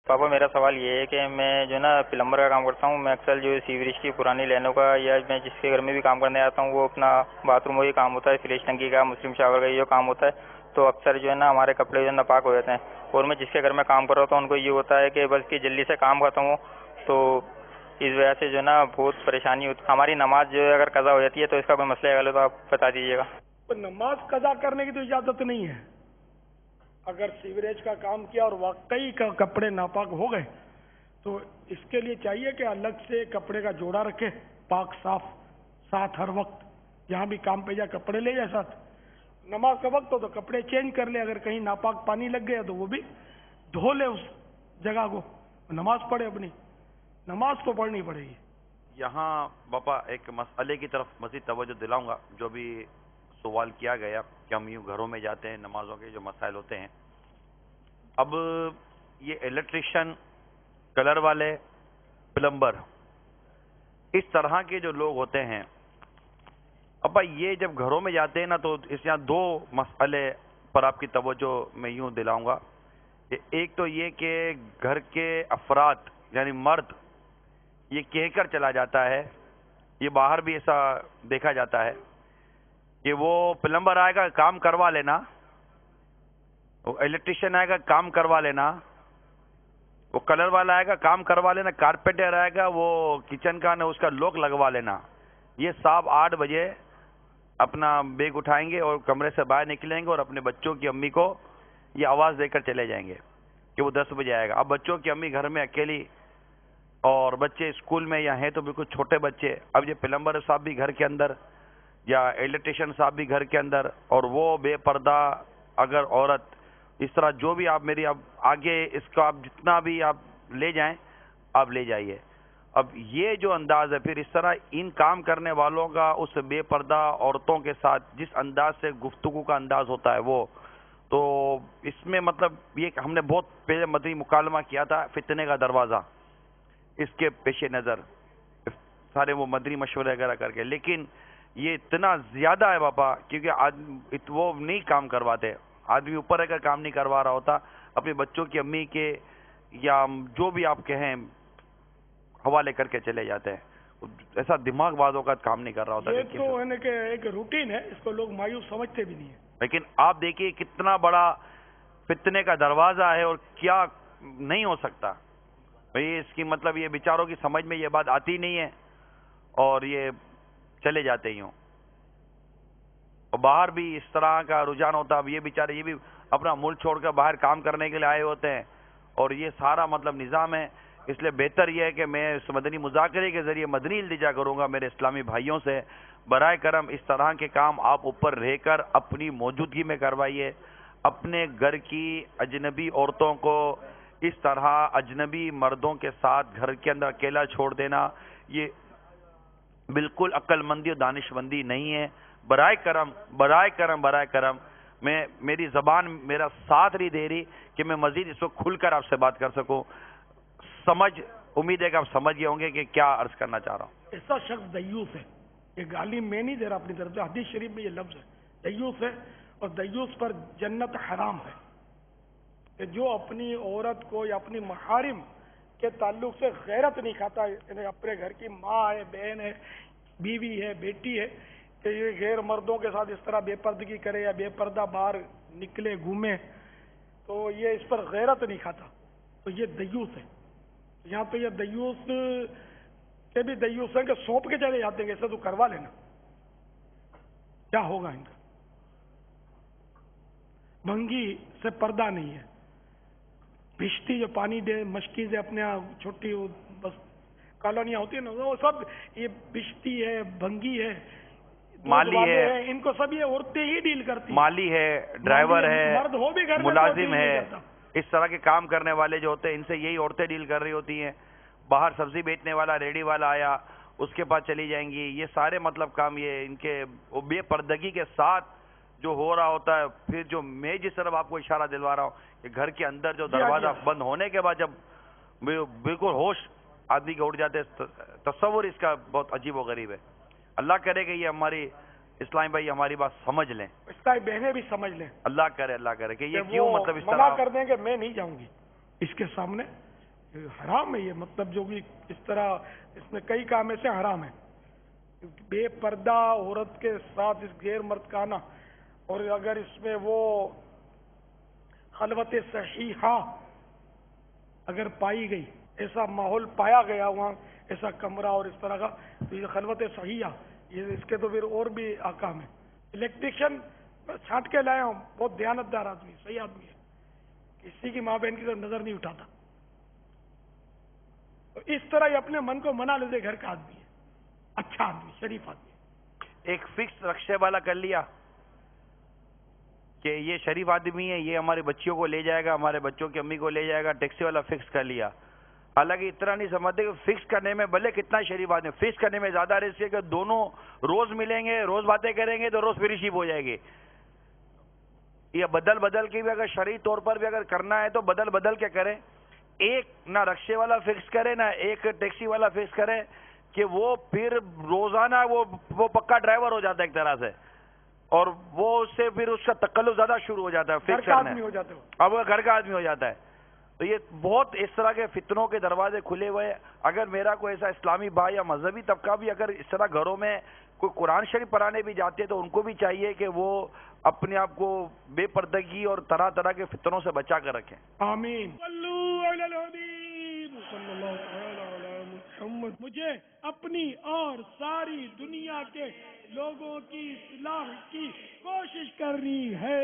पापा मेरा सवाल ये है कि मैं जो ना प्लम्बर का काम करता हूँ। मैं अक्सर जो सीवरेज की पुरानी लाइनों का या मैं जिसके घर में भी काम करने आता हूँ वो अपना बाथरूम वही काम होता है, फ्लैश टंकी का, मुस्लिम शावर का ये काम होता है। तो अक्सर जो है ना हमारे कपड़े जो नापाक हो जाते हैं और मैं जिसके घर में काम कर रहा होता हूँ उनको ये होता है कि बस कि जल्दी से काम खत्म हो। तो इस वजह से जो है ना बहुत परेशानी होती। हमारी नमाज जो है अगर कज़ा हो जाती है तो इसका कोई मसला है तो आप बता दीजिएगा। तो नमाज कज़ा करने की तो इजाज़त नहीं है। अगर सीवरेज का काम किया और वाकई का कपड़े नापाक हो गए तो इसके लिए चाहिए कि अलग से कपड़े का जोड़ा रखे, पाक साफ, साथ हर वक्त जहाँ भी काम पे जाए कपड़े ले जाए साथ। नमाज का वक्त हो तो कपड़े चेंज कर ले, अगर कहीं नापाक पानी लग गया तो वो भी धो ले उस जगह को, नमाज पढ़े अपनी। नमाज तो पढ़नी पड़ेगी। यहाँ बापा एक मसले की तरफ मज़ीद तवज्जो दिलाऊंगा। जो भी सवाल किया गया कि हम यूँ घरों में जाते हैं, नमाजों के जो मसाइल होते हैं, अब ये इलेक्ट्रिशियन, कलर वाले, प्लम्बर, इस तरह के जो लोग होते हैं, अब ये जब घरों में जाते हैं ना तो इस यहाँ दो मसले पर आपकी तवज्जो मैं यूँ दिलाऊंगा। एक तो ये कि घर के अफराद यानी मर्द ये कहकर चला जाता है, ये बाहर भी ऐसा देखा जाता है कि वो प्लम्बर आएगा काम करवा लेना, वो इलेक्ट्रिशियन आएगा काम करवा लेना, वो कलर वाला आएगा काम करवा लेना, कारपेंटर आएगा वो किचन का ना उसका लॉक लगवा लेना। ये साहब 8 बजे अपना बैग उठाएंगे और कमरे से बाहर निकलेंगे और अपने बच्चों की अम्मी को ये आवाज़ देकर चले जाएंगे कि वो 10 बजे आएगा। अब बच्चों की अम्मी घर में अकेली और बच्चे स्कूल में या हैं तो बिल्कुल छोटे बच्चे। अब ये प्लम्बर साहब भी घर के अंदर या इलेक्ट्रिशियन साहब भी घर के अंदर, और वो बेपर्दा अगर औरत, इस तरह जो भी आप मेरी अब आगे इसका आप जितना भी आप ले जाएं आप ले जाइए। अब ये जो अंदाज है, फिर इस तरह इन काम करने वालों का उस बेपर्दा औरतों के साथ जिस अंदाज से गुफ्तगू का अंदाज होता है वो, तो इसमें मतलब ये हमने बहुत पहले मदनी मुकालमा किया था फितने का दरवाज़ा, इसके पेश नज़र सारे वो मदनी मशवरे वगैरह करके, लेकिन ये इतना ज़्यादा है बापा क्योंकि आदमी वो नहीं काम करवाते। आदमी ऊपर रहकर काम नहीं करवा रहा होता, अपने बच्चों की अम्मी के या जो भी आप कहें हवाले करके चले जाते हैं। ऐसा दिमाग बाजों का काम नहीं कर रहा होता। ये तो है कि एक रूटीन है, इसको लोग मायूस समझते भी नहीं है। लेकिन आप देखिए कितना बड़ा फितने का दरवाज़ा है और क्या नहीं हो सकता भाई। इसकी मतलब ये बेचारों की समझ में ये बात आती नहीं है और ये चले जाते ही हों। और बाहर भी इस तरह का रुझान होता है। अब ये बेचारे ये भी अपना मुल्क छोड़कर बाहर काम करने के लिए आए होते हैं और ये सारा मतलब निज़ाम है। इसलिए बेहतर यह है कि मैं इस मदनी मुज़ाकरे के ज़रिए मदनी इल्तिजा करूँगा मेरे इस्लामी भाइयों से, बराए करम इस तरह के काम आप ऊपर रहकर अपनी मौजूदगी में करवाइए। अपने घर की अजनबी औरतों को इस तरह अजनबी मर्दों के साथ घर के अंदर अकेला छोड़ देना ये बिल्कुल अक्लमंदी और दानिशमंदी नहीं है। बराए करम बराए करम बराए करम मैं मेरी ज़बान मेरा साथ नहीं दे रही कि मैं मज़ीद इसको खुलकर आपसे बात कर सकूं। उम्मीद है कि आप समझ गए होंगे कि क्या अर्ज करना चाह रहा हूं। ऐसा शख्स दयूस है, ये गाली मैं नहीं दे रहा अपनी तरफ से, हदीस शरीफ में ये लफ्ज है दयूस है, और दयूस पर जन्नत हराम है कि जो अपनी औरत को या अपनी महारिम के ताल्लुक से गैरत नहीं खाता, अपने घर की माँ है, बहन है, बीवी है, बेटी है, कि ये गैर मर्दों के साथ इस तरह बेपर्दगी करे या बेपर्दा बाहर निकले घूमे, तो ये इस पर गैरत नहीं खाता, तो ये दयूस है। यहाँ तो ये दयूस के भी दयूस हैं कि सौंप के चले जाते हैं, ऐसे तो करवा लेना, क्या होगा इनका। भंगी से पर्दा नहीं है, भिश्ती जो पानी दे मशकी से अपने छोटी बस कॉलोनियां होती है ना, वो सब ये भिश्ती है, भंगी है, माली है, इनको सब ये औरतें ही डील करती हैं। माली है, ड्राइवर है, मर्द हो भी घर में मुलाजिम है, इस तरह के काम करने वाले जो होते हैं इनसे यही औरतें डील कर रही होती हैं। बाहर सब्जी बेचने वाला रेडी वाला आया उसके पास चली जाएंगी। ये सारे मतलब काम ये इनके बेपर्दगी के साथ जो हो रहा होता है। फिर जो मैं जिस तरफ आपको इशारा दिलवा रहा हूँ कि घर के अंदर जो दरवाजा बंद होने के बाद जब बिल्कुल होश आदमी के उड़ जाते, तस्वुर इसका बहुत अजीब व गरीब है। अल्लाह करे कि ये हमारी इस्लामी भाई हमारी बात समझ लें, इस्लामी बहनें भी समझ लें। अल्लाह करे कि ये क्यों मतलब इस मना कर दें कि मैं नहीं जाऊंगी इसके सामने, حرام ہے یہ، مطلب جو بھی اس طرح اس میں کئی کام ایسے حرام ہے. بے پردہ عورت کے ساتھ اس غیر مرد کا آنا، اور اگر اس میں وہ خلوت صحیحہ اگر پائی گئی، ایسا ماحول پایا گیا وہاں، ایسا کمرہ اور اس طرح کا، تو یہ خلوت صحیحہ، یہ اس کے تو پھر اور بھی احکام ہیں. الیکٹریشین چھانٹ کے لایا ہوں، بہت دیانتدار آدمی، صحیح آدمی ہے، کسی کی ماں بہن کی طرف نظر نہیں اٹھاتا. تو اس طرح یہ اپنے من کو منا لیتے، گھر کا آدمی ہے، اچھا آدمی، شریف آدمی. ایک فکس رقشے والا کر لیا کہ یہ شریف آدمی ہے، یہ ہمارے بچیوں کو لے جائے گا، ہمارے بچوں کی امی کو لے جائے گا، ٹیکسی والا فکس کر لیا. حالانکہ اتنا نہیں سمجھتے کہ فکس کرنے میں بھلے کتنا شریف آدمی، فکس کرنے میں زیادہ رسک ہے کہ دونوں روز ملیں گے، روز باتیں کریں گے تو روز فریشپ ہو جائے گی. یہ بدل بدل کے بھی اگر شرعی طور پر بھی اگر کرنا ہے تو بدل بدل کے کریں. ایک نہ رکشے والا فکس کرے نہ ایک ٹیکسی والا فکس کرے کہ وہ پھر روزانہ وہ پکا ڈرائیور ہو جاتا ہے ایک طرح سے، اور وہ اس سے پھر اس کا تکلف زیادہ شروع ہو جاتا ہے، فکس کرنا ہو جاتے ہو. اب وہ گھر کا آدمی ہو جاتا ہے. تو یہ بہت اس طرح کے فتنوں کے دروازے کھلے ہوئے. اگر میرا کوئی ایسا اسلامی بھائی یا مذہبی طبقہ بھی اگر اس طرح گھروں میں کوئی قرآن شریف پڑھانے بھی جاتے ہیں تو ان کو بھی چاہیے کہ وہ اپنے آپ کو بے پردگی اور طرح طرح کے فتنوں سے بچا کر رکھیں. آمین. صلو علی الحبیب صلی اللہ تعالی علی محمد. مجھے اپنی اور ساری دنیا کے لوگوں کی اصلاح کی کوشش کرنی ہے.